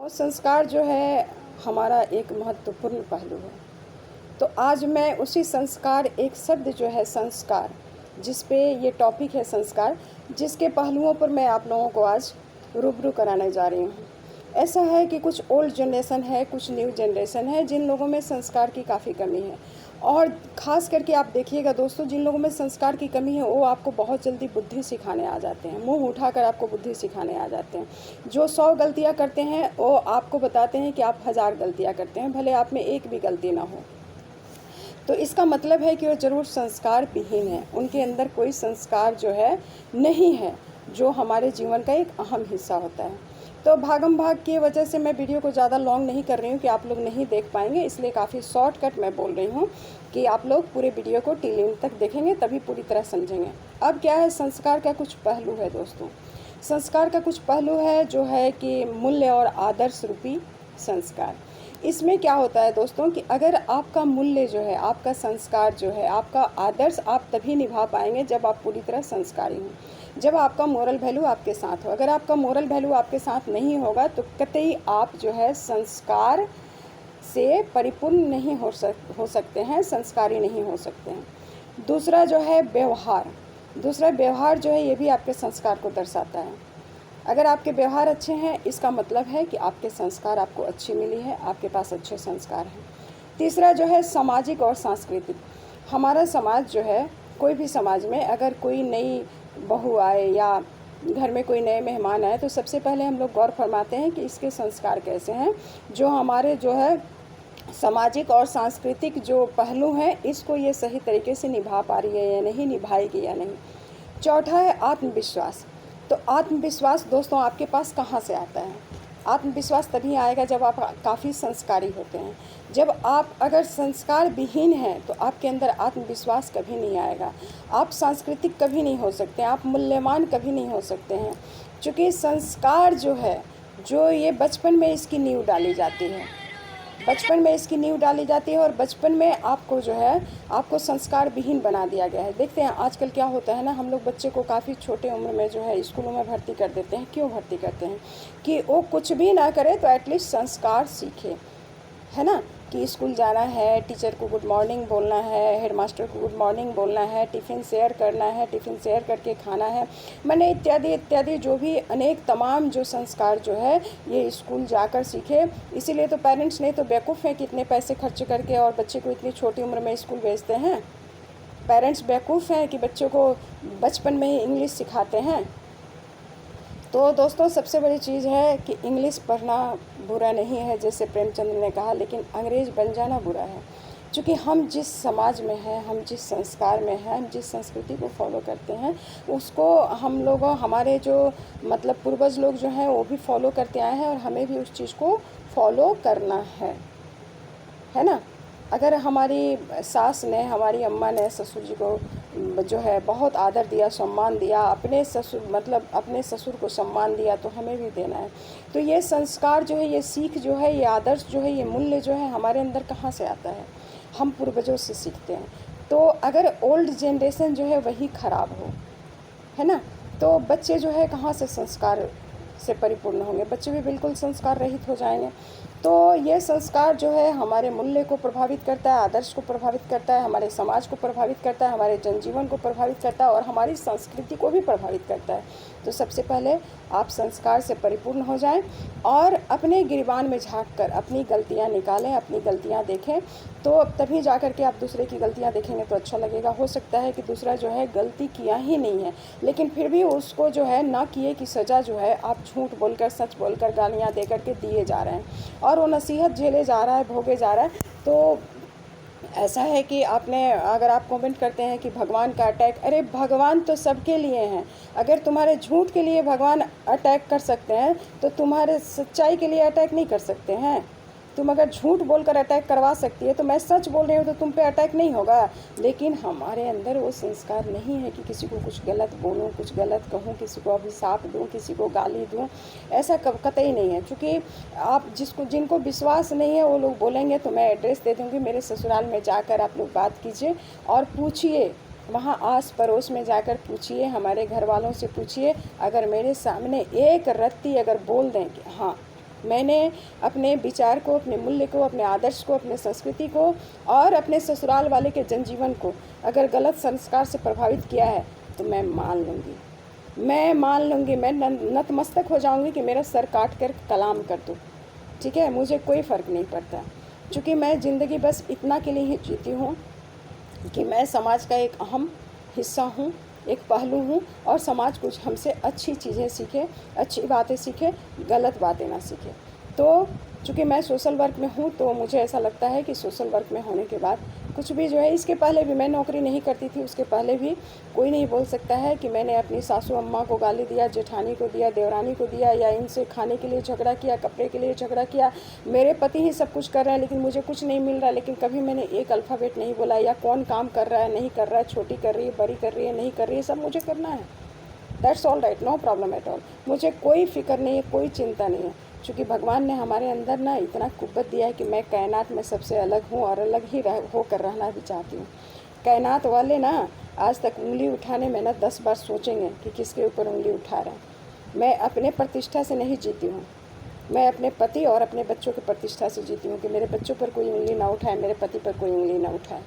और संस्कार जो है हमारा एक महत्वपूर्ण पहलू है। तो आज मैं उसी संस्कार, एक शब्द जो है संस्कार, जिस पे ये टॉपिक है संस्कार, जिसके पहलुओं पर मैं आप लोगों को आज रूबरू कराने जा रही हूँ। ऐसा है कि कुछ ओल्ड जनरेशन है, कुछ न्यू जनरेशन है, जिन लोगों में संस्कार की काफ़ी कमी है। और ख़ास करके आप देखिएगा दोस्तों, जिन लोगों में संस्कार की कमी है वो आपको बहुत जल्दी बुद्धि सिखाने आ जाते हैं, मुंह उठाकर आपको बुद्धि सिखाने आ जाते हैं। जो 100 गलतियां करते हैं वो आपको बताते हैं कि आप 1000 गलतियां करते हैं, भले आप में एक भी गलती ना हो। तो इसका मतलब है कि वो ज़रूर संस्कार विहीन है, उनके अंदर कोई संस्कार जो है नहीं है, जो हमारे जीवन का एक अहम हिस्सा होता है। तो भागम भाग की वजह से मैं वीडियो को ज़्यादा लॉन्ग नहीं कर रही हूँ कि आप लोग नहीं देख पाएंगे, इसलिए काफ़ी शॉर्टकट मैं बोल रही हूँ कि आप लोग पूरे वीडियो को टिल एंड तक देखेंगे तभी पूरी तरह समझेंगे। अब क्या है, संस्कार का कुछ पहलू है दोस्तों। संस्कार का कुछ पहलू है जो है कि मूल्य और आदर्श रूपी संस्कार। इसमें क्या होता है दोस्तों कि अगर आपका मूल्य जो है, आपका संस्कार जो है, आपका आदर्श आप तभी निभा पाएंगे जब आप पूरी तरह संस्कारी हों, जब आपका मोरल वैल्यू आपके साथ हो। अगर आपका मोरल वैल्यू आपके साथ नहीं होगा तो कतई आप जो है संस्कार से परिपूर्ण नहीं हो सकते हैं, संस्कारी नहीं हो सकते हैं। दूसरा जो है व्यवहार, दूसरा व्यवहार जो है ये भी आपके संस्कार को दर्शाता है। अगर आपके व्यवहार अच्छे हैं, इसका मतलब है कि आपके संस्कार आपको अच्छी मिली है, आपके पास अच्छे संस्कार हैं। तीसरा जो है सामाजिक और सांस्कृतिक। हमारा समाज जो है, कोई भी समाज में अगर कोई नई बहू आए या घर में कोई नए मेहमान आए तो सबसे पहले हम लोग गौर फरमाते हैं कि इसके संस्कार कैसे हैं, जो हमारे जो है सामाजिक और सांस्कृतिक जो पहलू हैं, इसको ये सही तरीके से निभा पा रही है या नहीं, निभाएगी या नहीं। चौथा है आत्मविश्वास। तो आत्मविश्वास दोस्तों आपके पास कहाँ से आता है? आत्मविश्वास तभी आएगा जब आप काफ़ी संस्कारी होते हैं। जब आप अगर संस्कार विहीन हैं तो आपके अंदर आत्मविश्वास कभी नहीं आएगा, आप सांस्कृतिक कभी नहीं हो सकते, आप मूल्यवान कभी नहीं हो सकते हैं। क्योंकि संस्कार जो है, जो ये बचपन में इसकी नींव डाली जाती है, बचपन में इसकी नींव डाली जाती है और बचपन में आपको जो है, आपको संस्कार विहीन बना दिया गया है। देखते हैं आजकल क्या होता है ना, हम लोग बच्चे को काफ़ी छोटे उम्र में जो है स्कूलों में भर्ती कर देते हैं। क्यों भर्ती करते हैं? कि वो कुछ भी ना करे तो एटलीस्ट संस्कार सीखे, है ना, कि स्कूल जाना है, टीचर को गुड मॉर्निंग बोलना है, हेडमास्टर को गुड मॉर्निंग बोलना है, टिफ़िन शेयर करना है, टिफ़िन शेयर करके खाना है, मैंने इत्यादि इत्यादि जो भी अनेक तमाम जो संस्कार जो है ये स्कूल जाकर सीखे। इसीलिए तो पेरेंट्स नहीं तो बेवकूफ़ हैं कि इतने पैसे खर्च करके और बच्चे को इतनी छोटी उम्र में स्कूल भेजते हैं। पेरेंट्स बेवकूफ़ हैं कि बच्चों को बचपन में ही इंग्लिश सिखाते हैं। तो दोस्तों सबसे बड़ी चीज़ है कि इंग्लिश पढ़ना बुरा नहीं है जैसे प्रेमचंद ने कहा, लेकिन अंग्रेज़ बन जाना बुरा है। क्योंकि हम जिस समाज में हैं, हम जिस संस्कार में हैं, हम जिस संस्कृति को फॉलो करते हैं, उसको हम लोग, हमारे जो मतलब पूर्वज लोग जो हैं वो भी फॉलो करते आए हैं और हमें भी उस चीज़ को फॉलो करना है ना। अगर हमारी सास ने, हमारी अम्मा ने ससुर जी को जो है बहुत आदर दिया, सम्मान दिया, अपने ससुर मतलब अपने ससुर को सम्मान दिया, तो हमें भी देना है। तो ये संस्कार जो है, ये सीख जो है, ये आदर्श जो है, ये मूल्य जो है हमारे अंदर कहाँ से आता है? हम पूर्वजों से सीखते हैं। तो अगर ओल्ड जनरेशन जो है वही ख़राब हो, है ना, तो बच्चे जो है कहाँ से संस्कार से परिपूर्ण होंगे? बच्चे भी बिल्कुल संस्कार रहित हो जाएंगे। तो ये संस्कार जो है हमारे मूल्य को प्रभावित करता है, आदर्श को प्रभावित करता है, हमारे समाज को प्रभावित करता है, हमारे जनजीवन को प्रभावित करता है और हमारी संस्कृति को भी प्रभावित करता है। तो सबसे पहले आप संस्कार से परिपूर्ण हो जाएं और अपने गिरबान में झांककर अपनी गलतियां निकालें, अपनी गलतियां देखें। तो तभी जाकर के आप दूसरे की गलतियां देखेंगे तो अच्छा लगेगा। हो सकता है कि दूसरा जो है गलती किया ही नहीं है, लेकिन फिर भी उसको जो है ना किए की सज़ा जो है आप झूठ बोलकर, सच बोलकर, गालियाँ दे करके दिए जा रहे हैं और वो नसीहत झेले जा रहा है, भोगे जा रहा है। तो ऐसा है कि आपने, अगर आप कमेंट करते हैं कि भगवान का अटैक, अरे भगवान तो सबके लिए हैं। अगर तुम्हारे झूठ के लिए भगवान अटैक कर सकते हैं तो तुम्हारे सच्चाई के लिए अटैक नहीं कर सकते हैं? तुम अगर झूठ बोलकर अटैक करवा सकती है तो मैं सच बोल रही हूँ तो तुम पे अटैक नहीं होगा। लेकिन हमारे अंदर वो संस्कार नहीं है कि किसी को कुछ गलत बोलूँ, कुछ गलत कहूँ, किसी को अभिशाप दूँ, किसी को गाली दूँ, ऐसा कतई नहीं है। क्योंकि आप जिनको विश्वास नहीं है वो लोग बोलेंगे तो मैं एड्रेस दे दूँगी, मेरे ससुराल में जाकर आप लोग बात कीजिए और पूछिए, वहाँ आस पड़ोस में जाकर पूछिए, हमारे घर वालों से पूछिए। अगर मेरे सामने एक रत्ती अगर बोल दें कि हाँ मैंने अपने विचार को, अपने मूल्य को, अपने आदर्श को, अपने संस्कृति को और अपने ससुराल वाले के जनजीवन को अगर गलत संस्कार से प्रभावित किया है तो मैं मान लूँगी, मैं नतमस्तक हो जाऊँगी कि मेरा सर काट कर कलाम कर दो, ठीक है, मुझे कोई फ़र्क नहीं पड़ता। क्योंकि मैं ज़िंदगी बस इतना के लिए ही जीती हूँ कि मैं समाज का एक अहम हिस्सा हूँ, एक पहलू हूँ और समाज कुछ हमसे अच्छी चीज़ें सीखे, अच्छी बातें सीखे, गलत बातें ना सीखे। तो चूँकि मैं सोशल वर्क में हूँ तो मुझे ऐसा लगता है कि सोशल वर्क में होने के बाद कुछ भी जो है, इसके पहले भी मैं नौकरी नहीं करती थी, उसके पहले भी कोई नहीं बोल सकता है कि मैंने अपनी सासू अम्मा को गाली दिया, जेठानी को दिया, देवरानी को दिया, या इनसे खाने के लिए झगड़ा किया, कपड़े के लिए झगड़ा किया। मेरे पति ही सब कुछ कर रहे हैं लेकिन मुझे कुछ नहीं मिल रहा। लेकिन कभी मैंने एक अल्फ़ाबेट नहीं बोला, या कौन काम कर रहा है, नहीं कर रहा है, छोटी कर रही है, बड़ी कर रही है, नहीं कर रही है, सब मुझे करना है। That's all right, no problem at all. मुझे कोई फ़िक्र नहीं है, कोई चिंता नहीं है, क्योंकि भगवान ने हमारे अंदर ना इतना कुव्वत दिया है कि मैं कायनात में सबसे अलग हूँ और अलग ही होकर रहना भी चाहती हूँ। कायनात वाले ना आज तक उंगली उठाने में ना 10 बार सोचेंगे कि किसके ऊपर उंगली उठा रहे हैं। मैं अपने प्रतिष्ठा से नहीं जीती हूँ, मैं अपने पति और अपने बच्चों की प्रतिष्ठा से जीती हूँ कि मेरे बच्चों पर कोई उंगली ना उठाए, मेरे पति पर कोई उंगली ना उठाए।